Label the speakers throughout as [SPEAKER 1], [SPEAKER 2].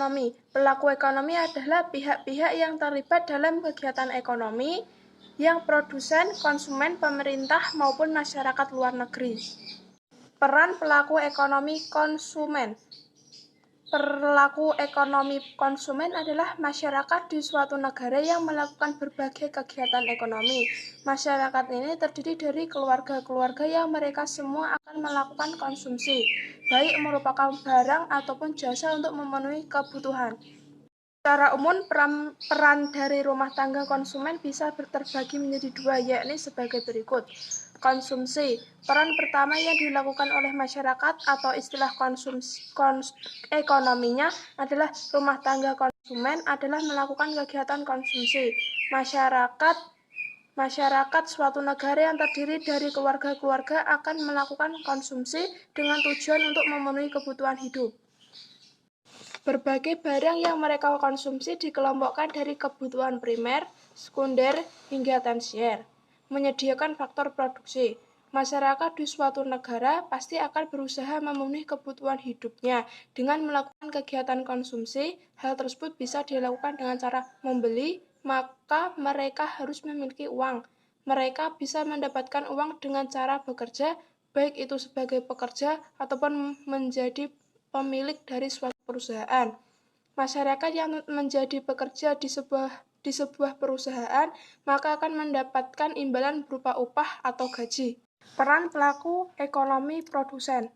[SPEAKER 1] ekonomi. Pelaku ekonomi adalah pihak-pihak yang terlibat dalam kegiatan ekonomi yang produsen, konsumen, pemerintah, maupun masyarakat luar negeri. Peran pelaku ekonomi konsumen. Pelaku ekonomi konsumen adalah masyarakat di suatu negara yang melakukan berbagai kegiatan ekonomi. Masyarakat ini terdiri dari keluarga-keluarga yang mereka semua akan melakukan konsumsi, baik merupakan barang ataupun jasa untuk memenuhi kebutuhan. Secara umum, peran dari rumah tangga konsumen bisa terbagi menjadi dua, yakni sebagai berikut. Konsumsi. Peran pertama yang dilakukan oleh masyarakat atau istilah ekonominya adalah rumah tangga konsumen adalah melakukan kegiatan konsumsi. Masyarakat suatu negara yang terdiri dari keluarga-keluarga akan melakukan konsumsi dengan tujuan untuk memenuhi kebutuhan hidup. Berbagai barang yang mereka konsumsi dikelompokkan dari kebutuhan primer, sekunder, hingga tersier. Menyediakan faktor produksi. Masyarakat di suatu negara pasti akan berusaha memenuhi kebutuhan hidupnya dengan melakukan kegiatan konsumsi. Hal tersebut bisa dilakukan dengan cara membeli, maka mereka harus memiliki uang. Mereka bisa mendapatkan uang dengan cara bekerja, baik itu sebagai pekerja ataupun menjadi pemilik dari suatu perusahaan. Masyarakat yang menjadi pekerja di sebuah perusahaan maka akan mendapatkan imbalan berupa upah atau gaji. Peran pelaku ekonomi produsen.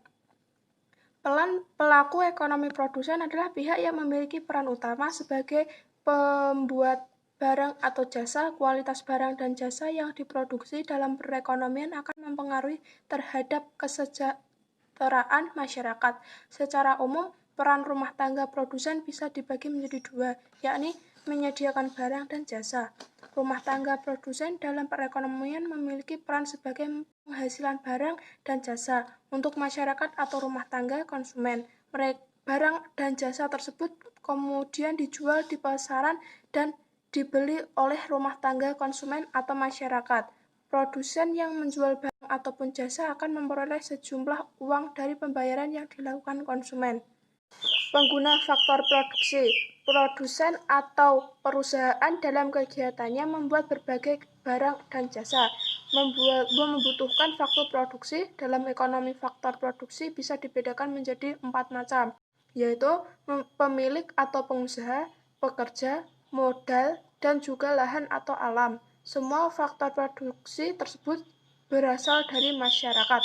[SPEAKER 1] Pelaku ekonomi produsen adalah pihak yang memiliki peran utama sebagai pembuat barang atau jasa. Kualitas barang dan jasa yang diproduksi dalam perekonomian akan mempengaruhi terhadap kesejahteraan masyarakat. Secara umum, peran rumah tangga produsen bisa dibagi menjadi dua, yakni menyediakan barang dan jasa. Rumah tangga produsen dalam perekonomian memiliki peran sebagai penghasilan barang dan jasa untuk masyarakat atau rumah tangga konsumen. Barang dan jasa tersebut kemudian dijual di pasaran dan dibeli oleh rumah tangga konsumen atau masyarakat. Produsen yang menjual barang ataupun jasa akan memperoleh sejumlah uang dari pembayaran yang dilakukan konsumen. Pengguna faktor produksi. Produsen atau perusahaan dalam kegiatannya membuat berbagai barang dan jasa. Membutuhkan faktor produksi. Dalam ekonomi, faktor produksi bisa dibedakan menjadi 4 macam, yaitu pemilik atau pengusaha, pekerja, modal, dan juga lahan atau alam. Semua faktor produksi tersebut berasal dari masyarakat.